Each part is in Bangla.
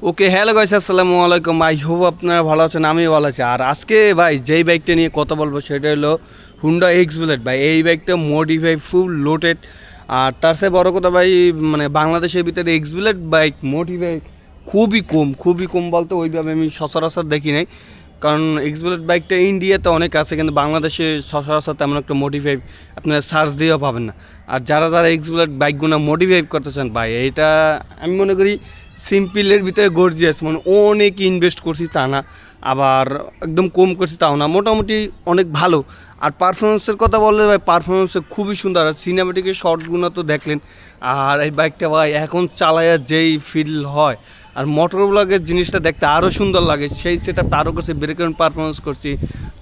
ওকে, হ্যালো গাইস, আসসালামু আলাইকুম। আই হোপ আপনারা ভালো আছেন, আমি ভালো আছি। আর আজকে ভাই যেই বাইকটা নিয়ে কথা বলবো সেটা হলো হুন্ডা এক্স বুলেট। ভাই এই বাইকটা মডিফাই ফুল লোডেড। আর তার সাথে বড় কথা ভাই, মানে বাংলাদেশের ভিতরে এক্স বুলেট বাইক মডিফাই খুবই কম বলতে ওইভাবে আমি সচরাচর দেখি নাই। কারণ এক্স বুলেট বাইকটা ইন্ডিয়াতে অনেক আছে, কিন্তু বাংলাদেশে সচরাচর তেমন একটা মডিফাই আপনারা সার্চ দিয়েও পাবেন না। আর যারা এক্স বুলেট বাইকগুলো মডিফাই করতে চান ভাই, এটা আমি মনে করি সিম্পলের ভিতরে গর্জিয়াস, মানে অনেক ইনভেস্ট করছি তা না, আবার একদম কম করছি তাও না, মোটামুটি অনেক ভালো। আর পারফরমেন্সের কথা বললে ভাই, পারফরমেন্স খুবই সুন্দর। আর সিনেমেটিকের শর্টগুলো তো দেখলেন। আর এই বাইকটা ভাই এখন চালায়া যেই ফিল হয়, আর মোটর ব্লগের জিনিসটা দেখতে আরও সুন্দর লাগে। সেই সেটআপটা আরও করছি, ব্রেক পারফরমেন্স করছি,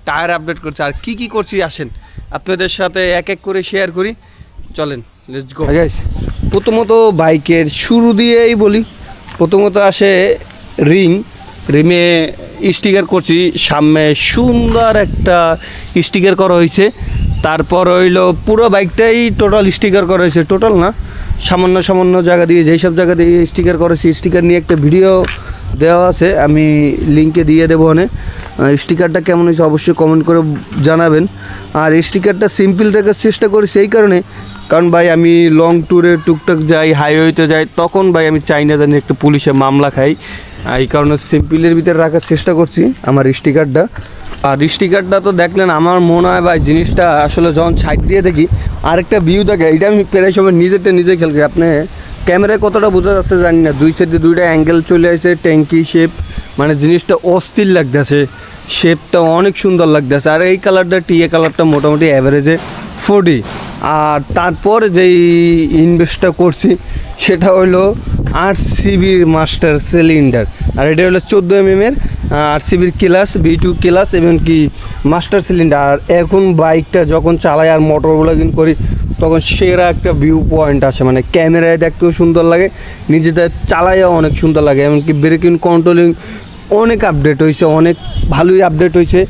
টায়ার আপডেট করছি, আর কি করছি আসেন আপনাদের সাথে এক এক করে শেয়ার করি। চলেন, লেটস গো গাইস। প্রথমত বাইকের শুরু দিয়েই বলি, প্রথমত আসে রিমে স্টিকার করছি, সামনে সুন্দর একটা স্টিকার করা হয়েছে। তারপর হইলো পুরো বাইকটাই টোটাল স্টিকার করা হয়েছে, টোটাল না, সামান্য জায়গা দিয়ে, যেই সব জায়গা দিয়ে স্টিকার করেছি, স্টিকার নিয়ে একটা ভিডিও দেওয়া আছে, আমি লিঙ্কে দিয়ে দেবো। অনেক স্টিকারটা কেমন হয়েছে অবশ্যই কমেন্ট করে জানাবেন। আর স্টিকারটা সিম্পল রাখার চেষ্টা করি সেই কারণ ভাই আমি লং ট্যুরে টুকটাক যাই, হাইওয়েতে যাই, তখন ভাই আমি চাই না জানি একটু পুলিশে মামলা খাই। এই কারণে সিম্পলের ভিতরে রাখার চেষ্টা করছি আমার স্টিকারটা। আর স্টিকারটা তো দেখলেন, আমার মনে হয় ভাই জিনিসটা আসলে যখন সাইড দিয়ে দেখি আরেকটা ভিউ থাকে। এটা আমি প্রায় সময় নিজে খেয়াল করি। আপনি ক্যামেরায় কতটা বোঝা যাচ্ছে জানি না, দুই সাইডে দুইটা অ্যাঙ্গেল চলে আসে, ট্যাঙ্কি শেপ, মানে জিনিসটা অস্থির লাগতেছে, শেপটা অনেক সুন্দর লাগতেছে। আর এই কালারটা টিএ কালারটা মোটামুটি অ্যাভারেজে 40। আর তারপর যেই ইনভেস্টটা করছি সেটা হলো আরসিবির মাস্টার সিলিন্ডার। আর এটা হলো 14 mm আরসিবির ক্লাস, V2 ক্লাস, এমনকি মাস্টার সিলিন্ডার। আর এখন বাইকটা যখন চালাই আর মোটর ব্লগিং করি তখন সেরা একটা ভিউ পয়েন্ট আসে, মানে ক্যামেরায় দেখতেও সুন্দর লাগে, নিজেদের চালাইও অনেক সুন্দর লাগে। এমনকি ব্রেকিং কন্ট্রোলিং অনেক আপডেট হয়েছে, অনেক ভালোই আপডেট হয়েছে।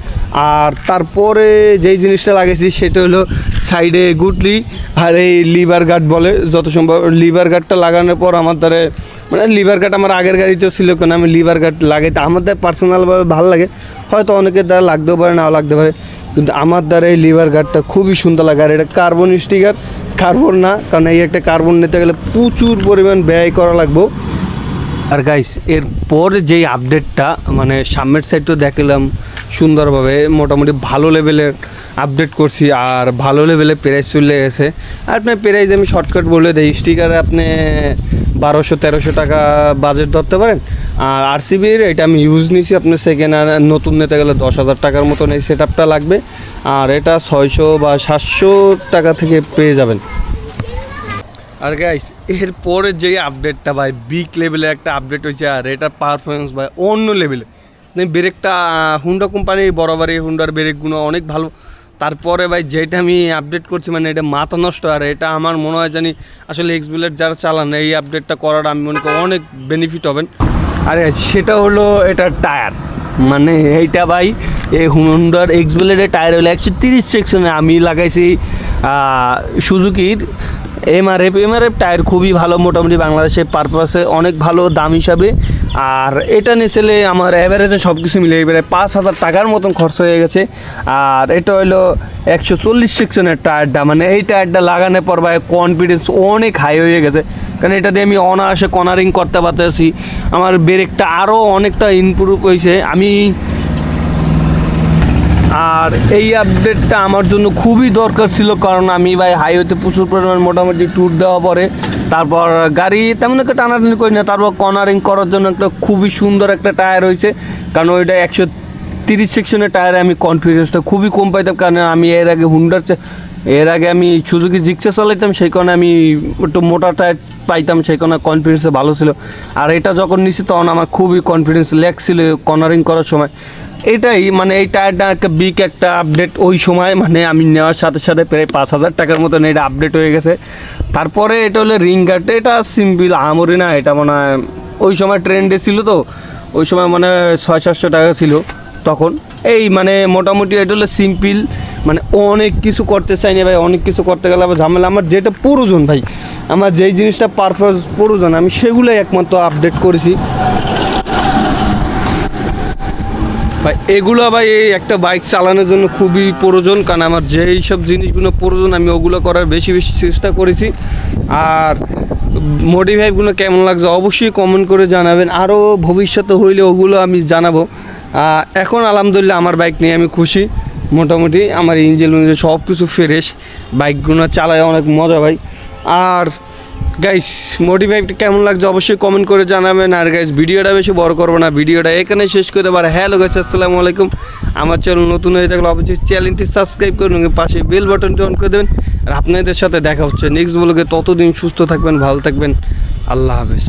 আর তারপরে যেই জিনিসটা লাগাইছি সেটা হলো সাইডে গুটলি আর এই লিভার গার্ড বলে, যত সম্ভব লিভার গার্ডটা লাগানোর পর আমার দ্বারা, মানে লিভার গার্ড আমার আগের গাড়িতেও ছিল, কেন আমি লিভার গার্ড লাগাইতে আমাদের পার্সোনালভাবে ভালো লাগে, হয়তো অনেকের দ্বারা লাগতেও পারে নাও লাগতে পারে, কিন্তু আমার দ্বারা এই লিভার গার্ডটা খুবই সুন্দর লাগে। আর এটা কার্বন স্টিকার, কার্বন না, কারণ এই একটা কার্বন নিতে গেলে প্রচুর পরিমাণ ব্যয় করা লাগবে। আর গাইস এরপর যেই আপডেটটা, মানে সামনের সাইডটাও দেখলাম সুন্দরভাবে, মোটামুটি ভালো লেভেলের আপডেট করছি, আর ভালো লেভেলে প্রাইস চলে গেছে। আর আপনার প্রাইস আমি শর্টকাট বলে দিই, স্টিকারে আপনি 1200-1300 টাকা বাজেট ধরতে পারেন। আর আরসিবির এটা আমি ইউজ নিয়েছি, আপনার সেকেন্ড আর নতুন নিতে গেলে 10,000 টাকার মতন এই সেট আপটা লাগবে। আর এটা 600 বা 700 টাকা থেকে পেয়ে যাবেন। আর গাইস এরপরে যে আপডেটটা ভাই বিগ লেভেলের একটা আপডেট হয়েছে, আর এটার পারফরমেন্স ভাই অন্য লেভেলে। ব্রেকটা হুন্ডা কোম্পানির বরাবরই হুন্ডার ব্রেকগুলো অনেক ভালো। তারপরে ভাই যেটা আমি আপডেট করছি, মানে এটা মাথা নষ্ট। আর এটা আমার মনে হয় জানি আসলে এক্স বুলেট যারা চালান এই আপডেটটা করার আমি মনে করি অনেক বেনিফিট হবেন। আরে সেটা হলো এটার টায়ার, মানে এইটা ভাই এই হুন্ডার এক্স বুলেটের টায়ার হলো 130 সেকশনে। আমি লাগাইছি সুজুকির এমআরএফ টায়ার, খুবই ভালো, মোটামুটি বাংলাদেশের পারপাসে অনেক ভালো দাম হিসাবে। আর এটা নিয়েছিলে আমার অ্যাভারেজে সব কিছু মিলে এবারে 5,000 টাকার মতন খরচ হয়ে গেছে। আর এটা হলো 140 সেকশনের টায়ারটা, মানে এই টায়ারটা লাগানোর পর ভাই কনফিডেন্স অনেক হাই হয়ে গেছে, কারণ এটা দিয়ে আমি অনায়াসে কর্নারিং করতে পারতেছি। আমার ব্রেকটা আরও অনেকটা ইমপ্রুভ হয়েছে। আর এই আপডেটটা আমার জন্য খুবই দরকার ছিল, কারণ আমি ভাই হাইওয়েতে প্রচুর পরিমাণ মোটামুটি ট্যুর দেওয়া পরে, তারপর গাড়ি তেমন একটা টানাটানি করি না, তারপর কর্নারিং করার জন্য একটা খুবই সুন্দর একটা টায়ার হয়েছে। কারণ ওইটা 130 সেকশনের টায়ারে আমি কনফিডেন্সটা খুবই কম পাইতাম, কারণ আমি এর আগে আমি সুজুকি জিক্সা চালাইতাম, সেই কারণে আমি একটু মোটা টায়ার পাইতাম, সেই কারণে কনফিডেন্সে ভালো ছিল। আর এটা যখন নিছি তখন আমার খুবই কনফিডেন্স ছিল কর্নারিং করার সময়। এটাই মানে এই টায়ারটা একটা বিগ একটা আপডেট ওই সময়, মানে আমি নেওয়ার সাথে সাথে প্রায় 5,000 টাকার মতন এটা আপডেট হয়ে গেছে। তারপরে এটা হলো রিং গার্ড, এটা সিম্পল আমরি না, এটা মানে ওই সময় ট্রেন্ডে ছিল, তো ওই সময় মানে 600-700 টাকা ছিল তখন। এই মানে মোটামুটি এটা হলো সিম্পল, মানে অনেক কিছু করতে চাই না ভাই, অনেক কিছু করতে গেলে আবার ঝামেলা। আমার যেটা প্রয়োজন ভাই, আমার যেই জিনিসটা পারপাস প্রয়োজন আমি সেগুলোই একমাত্র আপডেট করেছি। ভাই এগুলো ভাই এই একটা বাইক চালানোর জন্য খুবই প্রয়োজন, কারণ আমার যেই সব জিনিসগুলো প্রয়োজন আমি ওগুলো করার বেশি বেশি চেষ্টা করেছি। আর মডিফাইগুলো কেমন লাগছে অবশ্যই কমেন্ট করে জানাবেন, আরও ভবিষ্যতে হইলে ওগুলো আমি জানাবো। এখন আলহামদুলিল্লাহ আমার বাইক নিয়ে আমি খুশি, মোটামুটি আমার ইঞ্জিন সব কিছু ফ্রেশ, বাইকগুলো চালায় অনেক মজা ভাই। আর গাইস মডিফাইটা কেমন লাগছে অবশ্যই কমেন্ট করে জানাবেন। আর গাইস ভিডিওটা বেশি বড় করবো না, ভিডিওটা এখানে শেষ করে দেবো। আর হ্যালো গাইস আসসালামু আলাইকুম, আমার চ্যানেল নতুন হয়ে থাকলে অবশ্যই চ্যানেলটি সাবস্ক্রাইব করুন, পাশে বেল বাটনটি অন করে দেবেন। আর আপনাদের সাথে দেখা হচ্ছে নেক্সট ব্লগে, ততদিন সুস্থ থাকবেন, ভালো থাকবেন, আল্লাহ হাফেজ।